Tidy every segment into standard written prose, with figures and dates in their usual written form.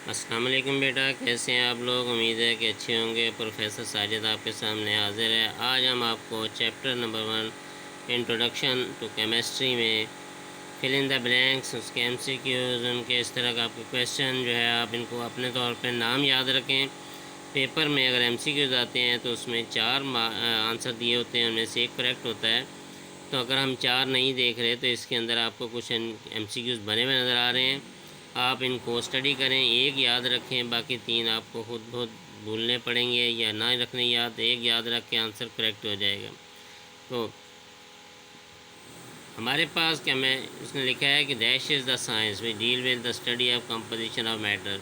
अस्सलाम वालेकुम बेटा, कैसे हैं आप लोग। उम्मीद है कि अच्छे होंगे। प्रोफेसर साजिद आपके सामने हाजिर है। आज हम आपको chapter number 1 introduction to chemistry में फिल इन द ब्लैंक्स, उसके एमसीक्यूज, उनके इस तरह का आपके क्वेश्चन जो है आप इनको अपने तौर पे नाम याद रखें। पेपर में अगर एमसीक्यूज आते हैं तो उसमें 4 आंसर दिए होते हैं, उनमें से एक करेक्ट होता है। तो अगर हम 4 नहीं देख रहे तो इसके अंदर आपको कुछ एमसीक्यूज बने हुए नज़र आ रहे हैं। आप इनको स्टडी करें, एक याद रखें, बाकी 3 आपको खुद बहुत भूलने पड़ेंगे या ना रखने याद। एक याद रख के आंसर करेक्ट हो जाएगा। तो हमारे पास क्या मैं उसने लिखा है कि that is the science we deal with the study of composition of matter.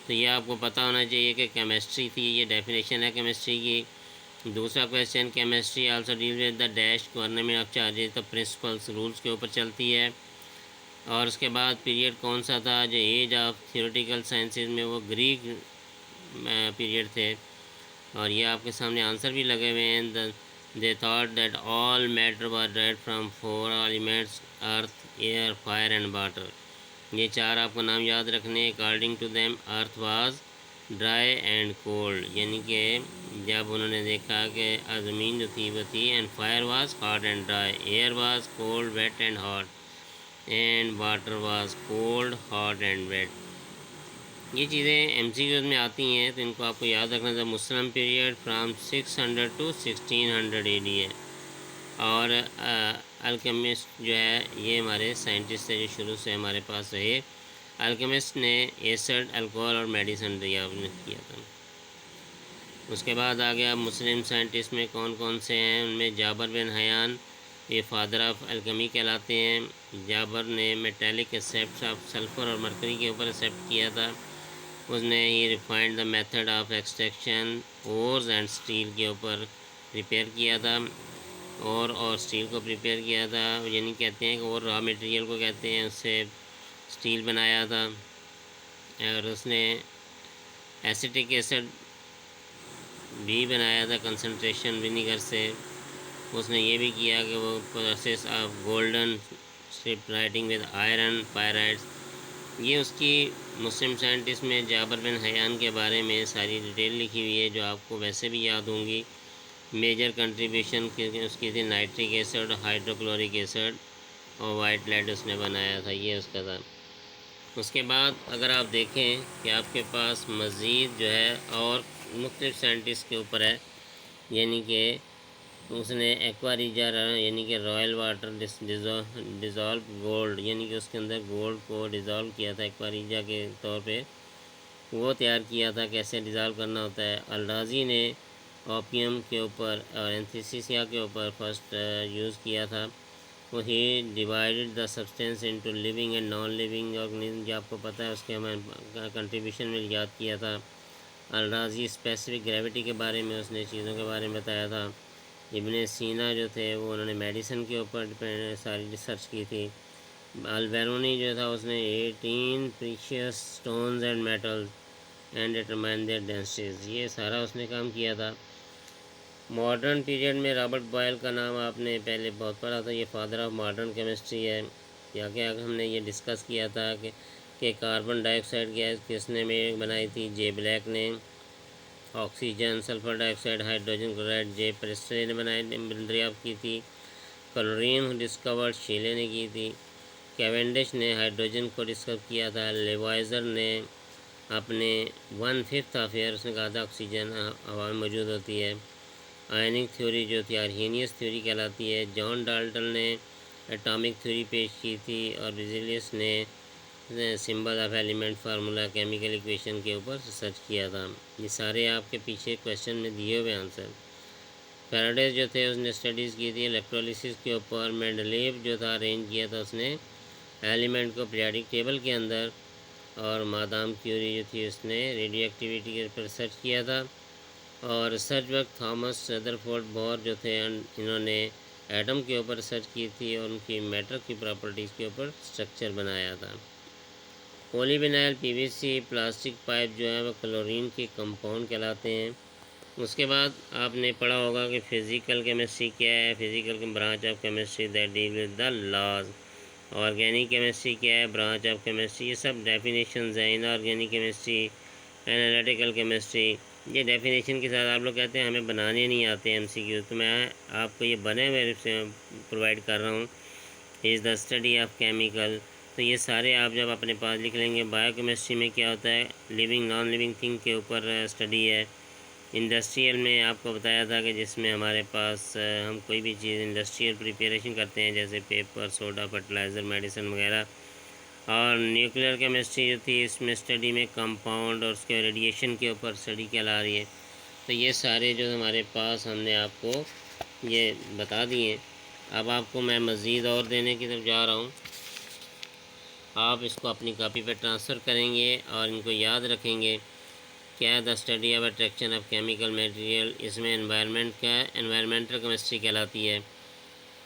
तो ये आपको पता होना चाहिए कि केमिस्ट्री थी, ये डेफिनेशन है केमिस्ट्री की। दूसरा question, chemistry also deal with the dash government of charges, तो प्रिंसिपल्स रूल्स के ऊपर चलती है। और उसके बाद पीरियड कौन सा था, जो एज ऑफ थियोरेटिकल साइंसेज में वो ग्रीक पीरियड थे। और ये आपके सामने आंसर भी लगे हुए हैं। They thought that all matter were dead from 4 elements, earth, air, fire and water. ये 4 आपको नाम याद रखने। According to them earth was dry and cold, यानी कि जब उन्होंने देखा कि ज़मीन जो थी वो थी। And fire was hot and dry, air was cold wet and hot, and water was cold hot and wet. ये चीज़ें एमसीक्यूज में आती हैं तो इनको आपको याद रखना था। मुस्लिम पीरियड फ्राम 600 टू 1600 एडी है। और अल्केमिस्ट जो है ये हमारे साइंटिस्ट थे जो शुरू से हमारे पास रहे। अल्केमिस्ट ने एसिड, अल्कोहल और मेडिसिन तैयार किया था। उसके बाद आ गया मुस्लिम साइंटिस्ट में कौन कौन से हैं। उनमें जाबर बिन हयान, ये फादर ऑफ अल्केमी कहलाते हैं। जाबर ने मेटेलिक एक्सेप्ट ऑफ सल्फ़र और मरकरी के ऊपर एक्सेप्ट किया था। उसने ही refined the method of extraction ores and steel के ऊपर प्रिपेयर किया था। और स्टील को प्रिपेयर किया था, यानी कहते हैं कि और रॉ मटेरियल को कहते हैं, उससे स्टील बनाया था। और उसने एसिटिक एसिड भी बनाया था कंसंट्रेशन विनीगर से। उसने ये भी किया कि वो process of golden strip writing with iron pyrites. ये उसकी मुस्लिम साइंटिस्ट में जाबर बिन हयान के बारे में सारी डिटेल लिखी हुई है, जो आपको वैसे भी याद होंगी। मेजर कंट्रीब्यूशन उसकी थी नाइट्रिक एसिड, हाइड्रोक्लोरिक एसिड और वाइट लेड उसने बनाया था, ये उसका था। उसके बाद अगर आप देखें कि आपके पास मज़ीद जो है और मुख्तलिफ साइंटिस्ट के ऊपर है, यानी कि उसने एक्वारीजा यानी कि रॉयल वाटर डिज़ोल्व गोल्ड, यानी कि उसके अंदर गोल्ड को डिज़ोल्व किया था एक्वारीजा के तौर पे, वो तैयार किया था कैसे डिज़ोल्व करना होता है। अल्राजी ने ओपियम के ऊपर और एंथीसिया के ऊपर फर्स्ट यूज़ किया था। वो ही divided the substance into living and non living organism, जो आपको पता है उसके हमें कंट्रीब्यूशन में याद किया था। अल्राजी स्पेसिफिक ग्रेविटी के बारे में उसने चीज़ों के बारे में बताया था। इब्ने सीना जो थे वो उन्होंने मेडिसिन के ऊपर सारी रिसर्च की थी। अल्बेरोनी जो था उसने 18 precious stones and metals and determine there densities, ये सारा उसने काम किया था। मॉडर्न पीरियड में रॉबर्ट बॉयल का नाम आपने पहले बहुत पढ़ा था, ये फादर ऑफ मॉडर्न केमिस्ट्री है। या क्या हमने ये डिस्कस किया था कि कार्बन डाइऑक्साइड गैस किसने में बनाई थी, जे ब्लैक ने। Oxygen, sulphur dioxide, hydrogen chloride J Priestley ने दरियाफ्त की थी। क्लोरीन डिस्कवर्ड शीले ने की थी। कैवेंडिश ने हाइड्रोजन को डिस्कवर किया था। लेवाइजर ने अपने 1/5 ऑफ एयर, उसने कहा था ऑक्सीजन हवा में मौजूद होती है। आयनिक थ्योरी जो थी आर्हेनियस थ्योरी कहलाती है। जॉन डाल्टन ने एटॉमिक थ्योरी पेश की थी। और बेज़ेलियस ने symbol of element formula chemical equation के ऊपर रिसर्च किया था। ये सारे आपके पीछे क्वेश्चन में दिए हुए आंसर। फैराडे जो थे उसने स्टडीज़ की थी इलेक्ट्रोलिसिस के ऊपर। मेंडलीव जो था अरेंज किया था उसने एलिमेंट को पीरियोडिक टेबल के अंदर। और मादाम क्यूरी जो थी उसने रेडियो एक्टिविटी के ऊपर रिसर्च किया था। और रिसर्च वक्त थॉमस रदरफोर्ड बोर जो थे इन्होंने एटम के ऊपर रिसर्च की थी और उनकी मैटर की प्रॉपर्टीज़ के ऊपर स्ट्रक्चर बनाया था। पॉलीविनाइल पीवीसी प्लास्टिक पाइप जो है वह क्लोरीन के कंपाउंड कहलाते हैं। उसके बाद आपने पढ़ा होगा कि फ़िज़िकल केमिस्ट्री क्या है। Physical branch of chemistry that deal with the laws. Organic chemistry क्या है, ब्रांच ऑफ केमिस्ट्री, ये सब डेफिनेशंस हैं। इनऑर्गेनिक केमिस्ट्री, एनालिटिकल केमिस्ट्री, ये डेफिनेशन के साथ आप लोग कहते हैं हमें बनाने नहीं आते एमसीक्यू, तो मैं आपको ये बने हुए प्रोवाइड कर रहा हूँ। Is the study of chemical, तो ये सारे आप जब अपने पास लिख लेंगे। बायोकेमिस्ट्री में क्या होता है, लिविंग नॉन लिविंग थिंग के ऊपर स्टडी है। इंडस्ट्रियल में आपको बताया था कि जिसमें हमारे पास हम कोई भी चीज़ इंडस्ट्रियल प्रिपरेशन करते हैं, जैसे पेपर, सोडा, फर्टिलाइज़र, मेडिसिन वगैरह। और न्यूक्लियर केमिस्ट्री जो थी, इसमें स्टडी में कंपाउंड और उसके रेडिएशन के ऊपर स्टडी कहला रही है। तो ये सारे जो हमारे पास हमने आपको ये बता दिए। अब आपको मैं मज़ीद और देने की तरफ जा रहा हूँ। आप इसको अपनी कॉपी पर ट्रांसफ़र करेंगे और इनको याद रखेंगे। क्या है, the study of attraction of chemical material, इसमें एनवायरमेंटल केमिस्ट्री कहलाती है।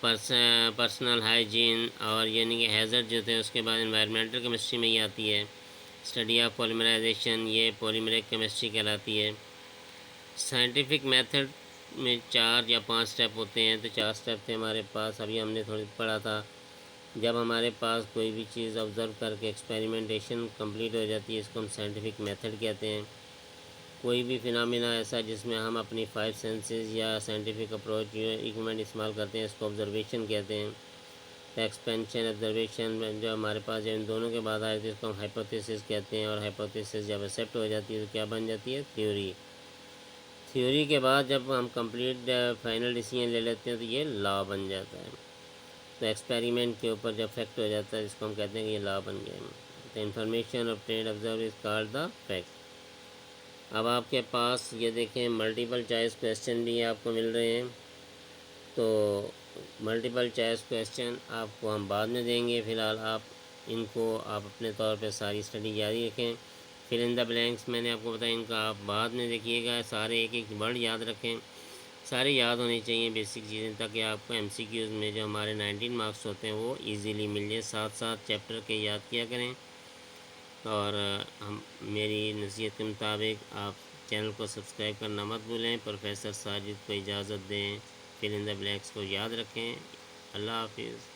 पर्सनल हाइजीन और यानी कि हैज़र्ड जो थे, उसके बाद एनवायरमेंटल केमिस्ट्री में ही आती है। स्टडी ऑफ पॉलीमराइजेशन, ये पॉलीमरिक केमिस्ट्री कहलाती है। साइंटिफिक मेथड में 4 या 5 स्टेप होते हैं, तो 4 स्टेप थे हमारे पास, अभी हमने थोड़ी पढ़ा था। जब हमारे पास कोई भी चीज़ ऑब्ज़र्व करके एक्सपेरिमेंटेशन कंप्लीट हो जाती है, इसको हम साइंटिफिक मेथड कहते हैं। कोई भी फिनोमेना ऐसा जिसमें हम अपनी 5 सेंसेस या साइंटिफिक अप्रोच इक्विपमेंट इस्तेमाल करते हैं, इसको ऑब्जर्वेशन कहते हैं। तो एक्सपेंशन ऑब्जर्वेशन जो हमारे पास इन दोनों के बाद आए थे, इसको हम हाइपोथेसिस कहते हैं। और हाइपोथेसिस जब एक्सेप्ट हो जाती है तो क्या बन जाती है, थ्योरी। थ्योरी के बाद जब हम कंप्लीट फाइनल डिसीजन ले लेते हैं तो ये लॉ बन जाता है। तो एक्सपेरिमेंट के ऊपर जब फैक्ट हो जाता है, इसको हम कहते हैं कि ये लॉ बन गया। तो information obtained observe is called the fact. अब आपके पास ये देखें, मल्टीपल चॉइस क्वेश्चन भी आपको मिल रहे हैं। तो मल्टीपल चॉइस क्वेश्चन आपको हम बाद में देंगे। फ़िलहाल आप इनको आप अपने तौर पे सारी स्टडी जारी रखें। फिल इन द ब्लैंक्स मैंने आपको बताया, इनका आप बाद में देखिएगा। सारे एक एक वर्ड याद रखें, सारे याद होने चाहिए बेसिक चीज़ें, ताकि आपको एमसीक्यूज़ में जो हमारे 19 मार्क्स होते हैं वो इजीली मिल जाए। साथ साथ चैप्टर के याद किया करें। और हम मेरी नसीहत के मुताबिक आप चैनल को सब्सक्राइब करना मत भूलें। प्रोफेसर साजिद को इजाज़त दें। फिल इन द ब्लैंक्स को याद रखें। अल्लाह हाफिज़।